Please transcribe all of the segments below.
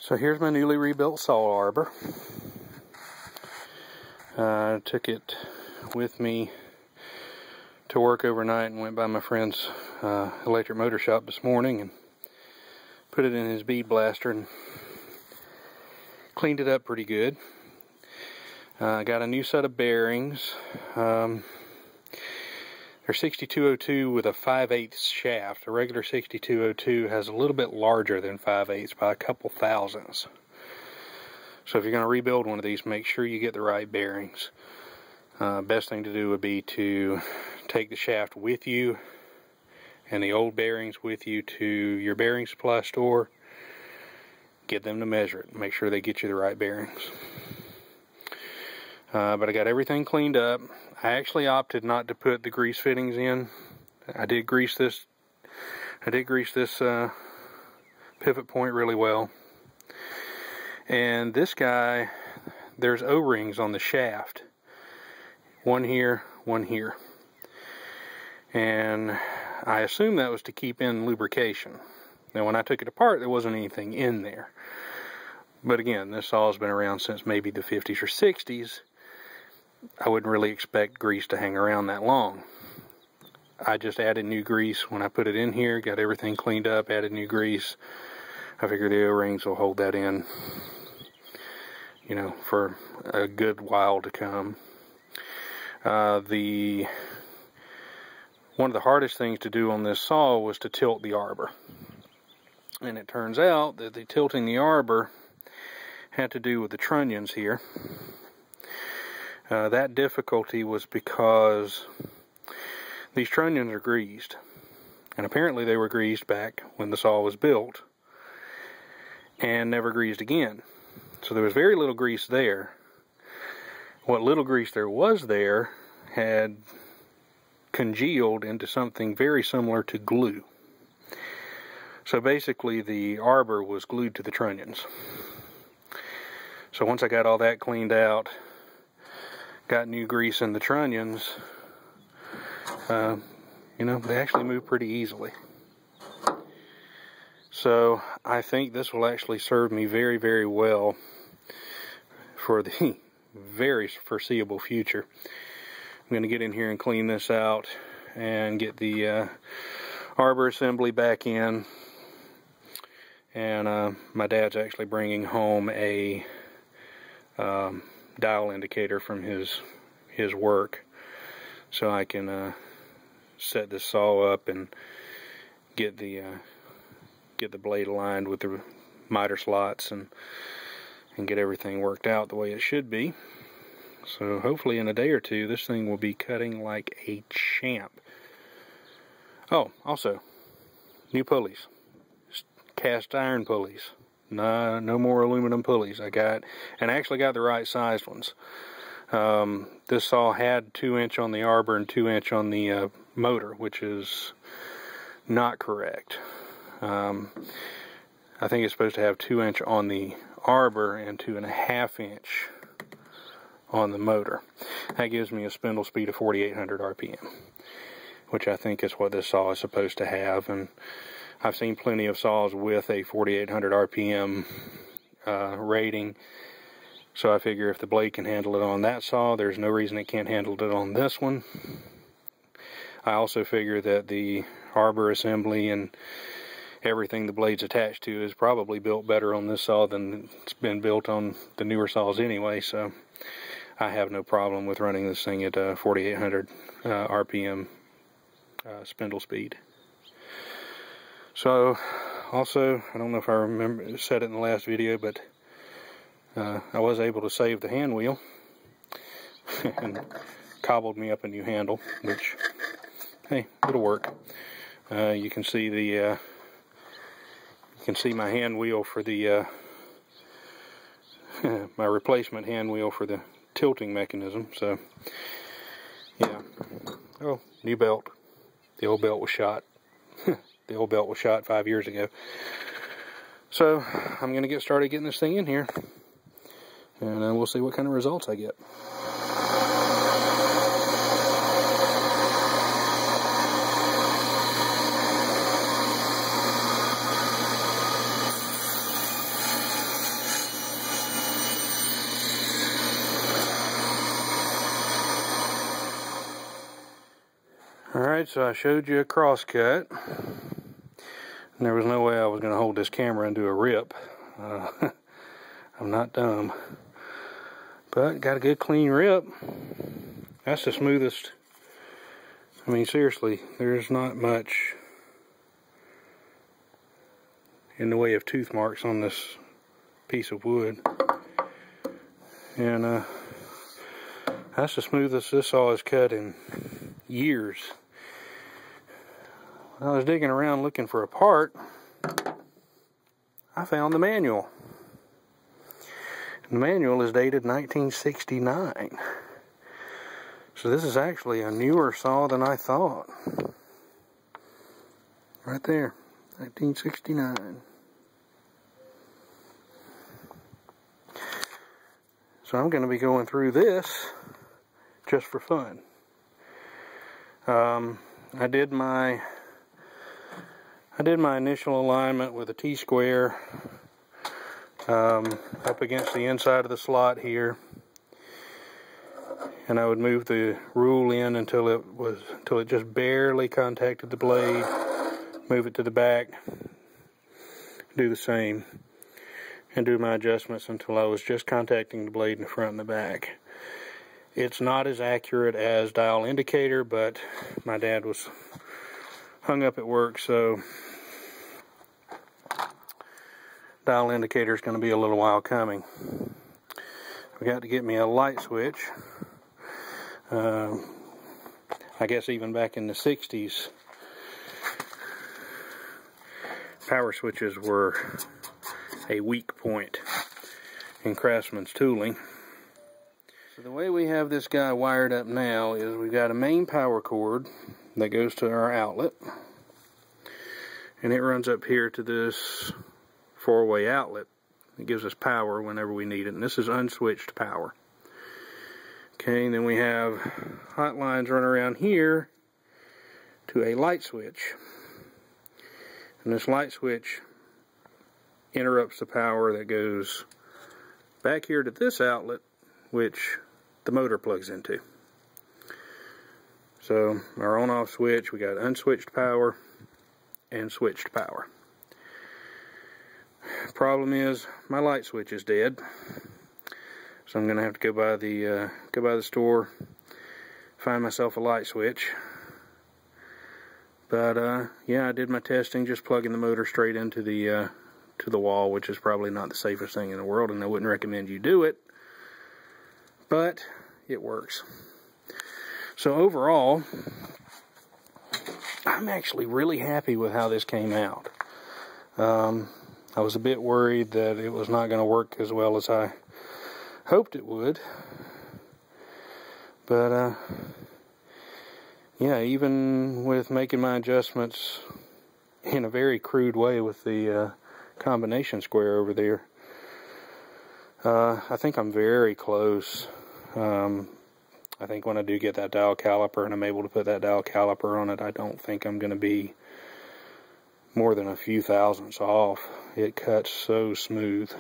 So here's my newly rebuilt saw arbor. I took it with me to work overnight and went by my friend's electric motor shop this morning and put it in his bead blaster and cleaned it up pretty good. Got a new set of bearings. They're 6202 with a 5/8 shaft. A regular 6202 has a little bit larger than 5/8 by a couple thousandths. So if you're going to rebuild one of these, make sure you get the right bearings. Best thing to do would be to take the shaft with you and the old bearings with you to your bearing supply store. Get them to measure it. Make sure they get you the right bearings. But I got everything cleaned up. I actually opted not to put the grease fittings in. I did grease this pivot point really well. And this guy, there's O-rings on the shaft. One here, one here. And I assume that was to keep in lubrication. Now when I took it apart, there wasn't anything in there. But again, this saw has been around since maybe the 50s or 60s. I wouldn't really expect grease to hang around that long. I just added new grease when I put it in here, got everything cleaned up, added new grease. I figure the O-rings will hold that in, you know, for a good while to come. One of the hardest things to do on this saw was to tilt the arbor. And it turns out that the tilting the arbor had to do with the trunnions here. That difficulty was because these trunnions are greased, and apparently they were greased back when the saw was built and never greased again. So there was very little grease there. What little grease there was there had congealed into something very similar to glue. So basically the arbor was glued to the trunnions. So once I got all that cleaned out, got new grease in the trunnions, you know, they actually move pretty easily. So I think this will actually serve me very, very well for the very foreseeable future. I'm going to get in here and clean this out and get the arbor assembly back in. And my dad's actually bringing home a dial indicator from his work, so I can set this saw up and get the blade aligned with the miter slots and get everything worked out the way it should be. So hopefully in a day or two this thing will be cutting like a champ. Oh, also new pulleys, cast iron pulleys. No more aluminum pulleys. I actually got the right sized ones. This saw had 2" on the arbor and 2" on the motor, which is not correct. I think it's supposed to have 2" on the arbor and 2.5" on the motor. That gives me a spindle speed of 4,800 RPM, which I think is what this saw is supposed to have. And I've seen plenty of saws with a 4,800 RPM rating, so I figure if the blade can handle it on that saw, there's no reason it can't handle it on this one. I also figure that the arbor assembly and everything the blade's attached to is probably built better on this saw than it's been built on the newer saws anyway, so I have no problem with running this thing at 4,800 RPM spindle speed. So, also, I don't know if I said it in the last video, but I was able to save the hand wheel and cobbled me up a new handle, which, hey, it'll work. You can see my hand wheel for the my replacement hand wheel for the tilting mechanism. So, yeah. Oh, new belt. The old belt was shot. The old belt was shot 5 years ago. So I'm going to get started getting this thing in here, and we'll see what kind of results I get. Alright, so I showed you a cross cut. And there was no way I was going to hold this camera and do a rip. I'm not dumb. But got a good clean rip. That's the smoothest. I mean, seriously, there's not much in the way of tooth marks on this piece of wood. And that's the smoothest this saw has cut in years. When I was digging around looking for a part, I found the manual. The manual is dated 1969. So this is actually a newer saw than I thought. Right there, 1969. So I'm going to be going through this just for fun. I did my initial alignment with a T-square up against the inside of the slot here, and I would move the rule in until it just barely contacted the blade, move it to the back, do the same, and do my adjustments until I was just contacting the blade in the front and the back. It's not as accurate as dial indicator, but my dad was hung up at work, so dial indicator is going to be a little while coming. I got to get me a light switch. I guess even back in the 60s, power switches were a weak point in Craftsman's tooling. So the way we have this guy wired up now is we've got a main power cord that goes to our outlet, and it runs up here to this 4-way outlet. It gives us power whenever we need it, and this is unswitched power. Okay, and then we have hot lines run around here to a light switch, and this light switch interrupts the power that goes back here to this outlet, which the motor plugs into. So our on-off switch, we got unswitched power and switched power. Problem is, my light switch is dead, so I'm gonna have to go by the store, find myself a light switch. But yeah, I did my testing just plugging the motor straight into the to the wall, which is probably not the safest thing in the world, and I wouldn't recommend you do it, but it works. So overall, I'm actually really happy with how this came out. I was a bit worried that it was not going to work as well as I hoped it would, but yeah, even with making my adjustments in a very crude way with the combination square over there, I think I'm very close. I think when I do get that dial caliper and I'm able to put that dial caliper on it, I don't think I'm going to be more than a few thousandths off. It cuts so smooth.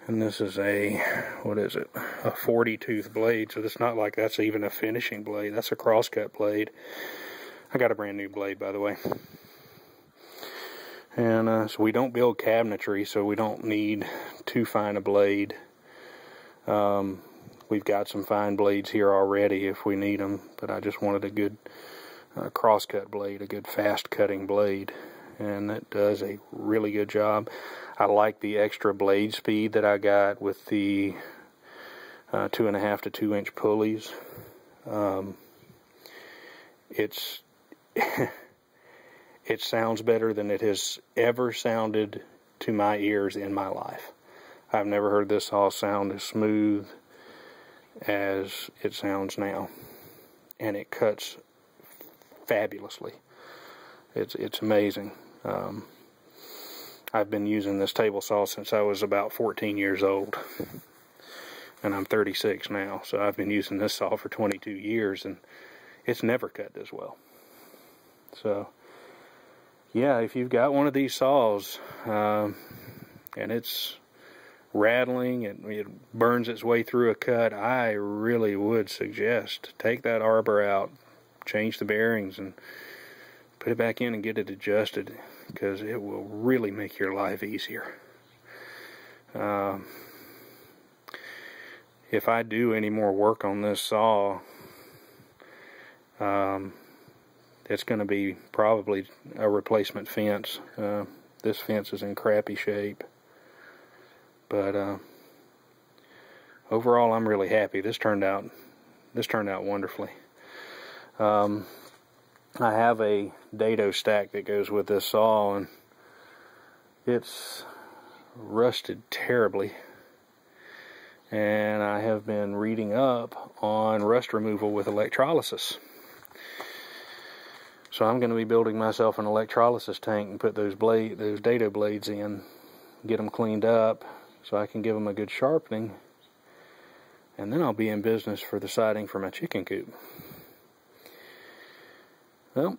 And this is a, what is it, a 40 tooth blade, so it's not like that's even a finishing blade. That's a crosscut blade. I got a brand new blade, by the way. And so we don't build cabinetry, so we don't need too fine a blade. We've got some fine blades here already if we need them, but I just wanted a good crosscut blade, a good fast cutting blade, and it does a really good job. I like the extra blade speed that I got with the 2.5 to 2 inch pulleys. It sounds better than it has ever sounded to my ears in my life. I've never heard this saw sound as smooth as it sounds now, and it cuts fabulously. It's amazing. I've been using this table saw since I was about 14 years old, and I'm 36 now, so I've been using this saw for 22 years, and it's never cut this well. So yeah, if you've got one of these saws and it's rattling, it burns its way through a cut, I really would suggest take that Arbor out, change the bearings and put it back in and get it adjusted, because it will really make your life easier. If I do any more work on this saw, it's going to be probably a replacement fence. This fence is in crappy shape, but overall I'm really happy. This turned out wonderfully. I have a dado stack that goes with this saw, and it's rusted terribly, and I have been reading up on rust removal with electrolysis. So I'm going to be building myself an electrolysis tank and put those dado blades in, get them cleaned up so I can give them a good sharpening, and then I'll be in business for the siding for my chicken coop. Well,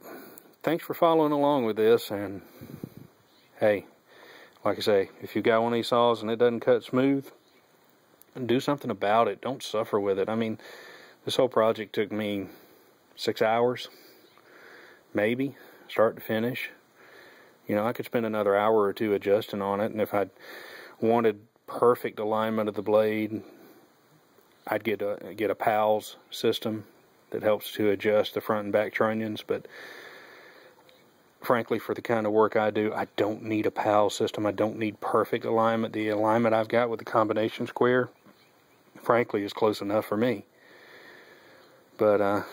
thanks for following along with this, and hey, like I say, if you got one of these saws and it doesn't cut smooth, do something about it. Don't suffer with it. I mean, this whole project took me 6 hours, maybe, start to finish. You know, I could spend another hour or two adjusting on it, and if I wanted perfect alignment of the blade, I'd get a Pulleys system that helps to adjust the front and back trunnions. But frankly, for the kind of work I do, I don't need a Pulleys system. I don't need perfect alignment. The alignment I've got with the combination square, frankly, is close enough for me. But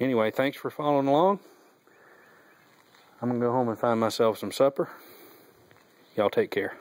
anyway, thanks for following along. I'm going to go home and find myself some supper. Y'all take care.